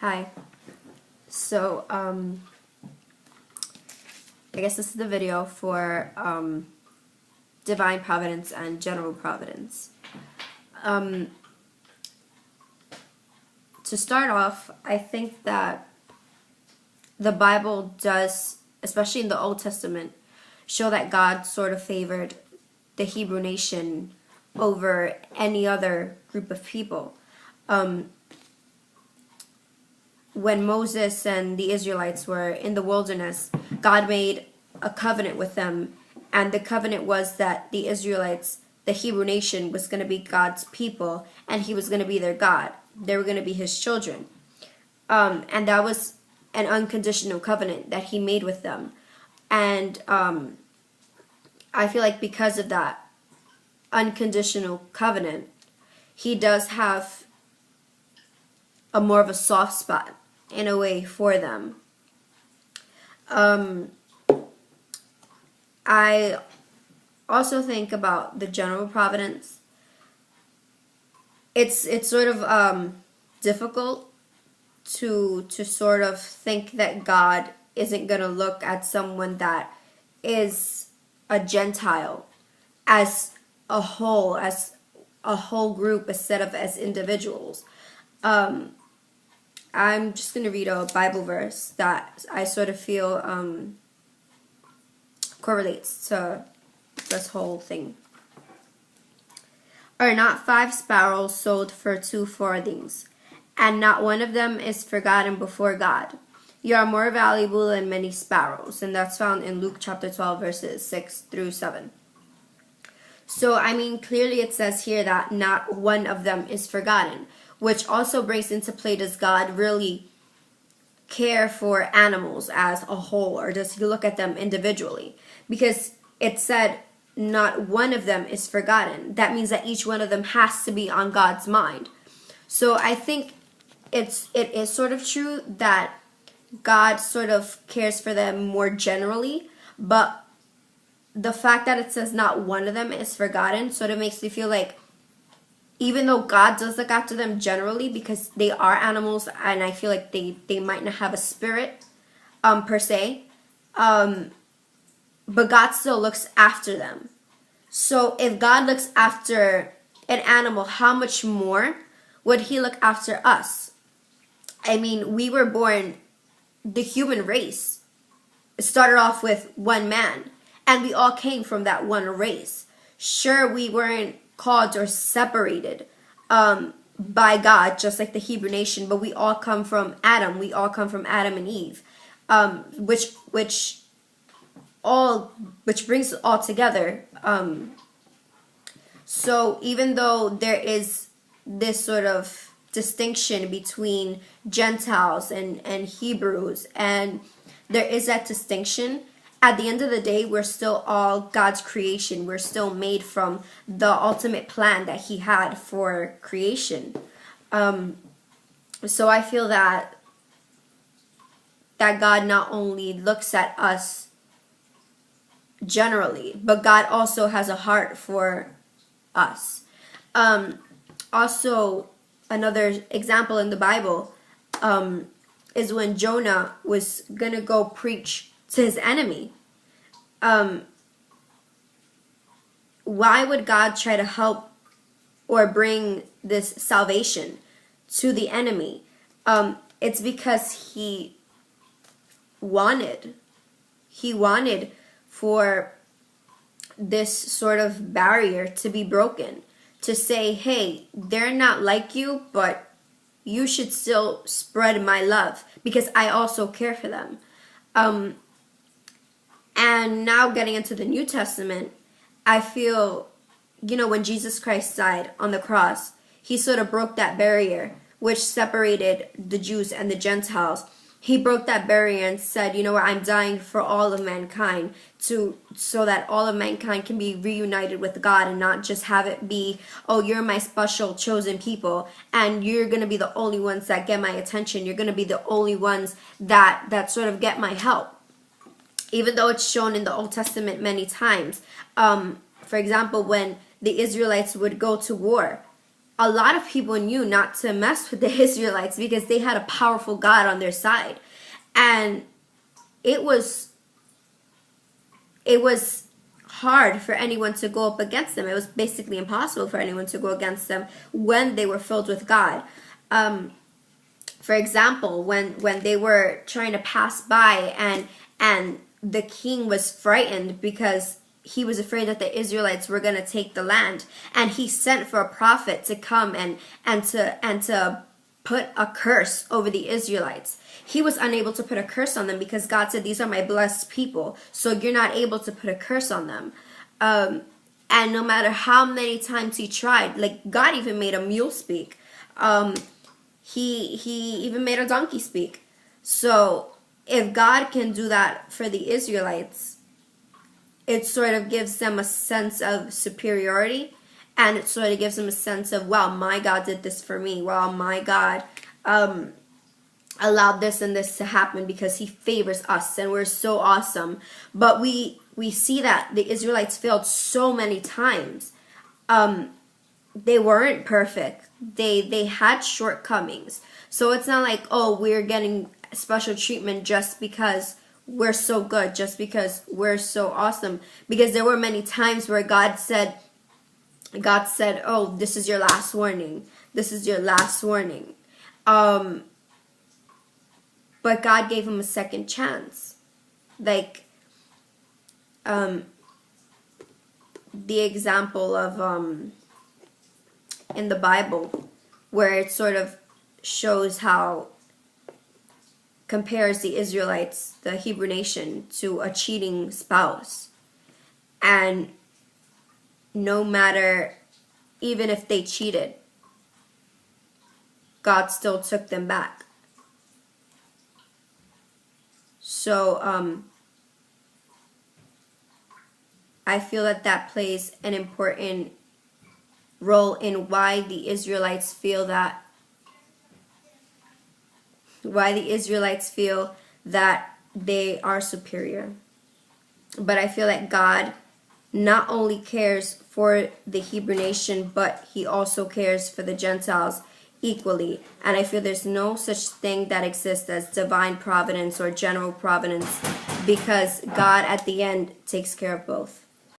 Hi. So, I guess this is the video for divine providence and general providence. To start off, I think that the Bible does, especially in the Old Testament, show that God sort of favored the Hebrew nation over any other group of people. When Moses and the Israelites were in the wilderness, God made a covenant with them, and the covenant was that the Israelites, the Hebrew nation, was going to be God's people, and He was going to be their God. They were going to be His children. And that was an unconditional covenant that He made with them. And I feel like because of that unconditional covenant, He does have a more of a soft spot in a way for them. I also think about the general providence. It's sort of difficult to sort of think that God isn't going to look at someone that is a Gentile as a whole group instead of as individuals. I'm just going to read a Bible verse that I sort of feel correlates to this whole thing. Are not 5 sparrows sold for 2 farthings, and not one of them is forgotten before God? You are more valuable than many sparrows. And that's found in Luke chapter 12, verses 6 through 7. So, I mean, clearly it says here that not one of them is forgotten, which also brings into play, does God really care for animals as a whole, or does He look at them individually? Because it said not one of them is forgotten. That means that each one of them has to be on God's mind. So I think it is sort of true that God sort of cares for them more generally, but the fact that it says not one of them is forgotten sort of makes me feel like even though God does look after them generally because they are animals, and I feel like they might not have a spirit per se, but God still looks after them. So if God looks after an animal, how much more would He look after us? I mean, we were born, the human race started off with one man, and we all came from that one race. Sure, we weren't called or separated by God, just like the Hebrew nation, but we all come from Adam. We all come from Adam and Eve, which brings it all together. So even though there is this sort of distinction between Gentiles and Hebrews, and there is that distinction, at the end of the day, we're still all God's creation. We're still made from the ultimate plan that He had for creation. So I feel that God not only looks at us generally, but God also has a heart for us. Also, another example in the Bible is when Jonah was going to go preach to his enemy. Why would God try to help or bring this salvation to the enemy? It's because He wanted for this sort of barrier to be broken, to say, hey, they're not like you, but you should still spread my love because I also care for them. And now getting into the New Testament, I feel, when Jesus Christ died on the cross, He sort of broke that barrier which separated the Jews and the Gentiles. He broke that barrier and said, you know what, I'm dying for all of mankind so that all of mankind can be reunited with God and not just have it be, oh, you're my special chosen people and you're going to be the only ones that get my attention. You're going to be the only ones that sort of get my help. Even though it's shown in the Old Testament many times. For example, when the Israelites would go to war, a lot of people knew not to mess with the Israelites because they had a powerful God on their side. And it was hard for anyone to go up against them. It was basically impossible for anyone to go against them when they were filled with God. For example, when they were trying to pass by and the king was frightened because he was afraid that the Israelites were going to take the land, and he sent for a prophet to come and to put a curse over the Israelites. He was unable to put a curse on them because God said, these are my blessed people, so you're not able to put a curse on them. And no matter how many times he tried, like God even made a mule speak. He even made a donkey speak. So if God can do that for the Israelites, it sort of gives them a sense of superiority, and it sort of gives them a sense of, wow, my God did this for me. Wow, my God allowed this and this to happen because he favors us and we're so awesome. But we see that the Israelites failed so many times. They weren't perfect. They had shortcomings. So it's not like, oh, we're getting special treatment just because we're so good, just because we're so awesome. Because there were many times where God said, oh, this is your last warning. This is your last warning. But God gave him a second chance. Like, the example of, in the Bible, where it sort of shows how compares the Israelites, the Hebrew nation, to a cheating spouse. And no matter, even if they cheated, God still took them back. So I feel that plays an important role in why the Israelites feel that they are superior. But I feel like God not only cares for the Hebrew nation, but he also cares for the Gentiles equally. And I feel there's no such thing that exists as divine providence or general providence, because God at the end takes care of both.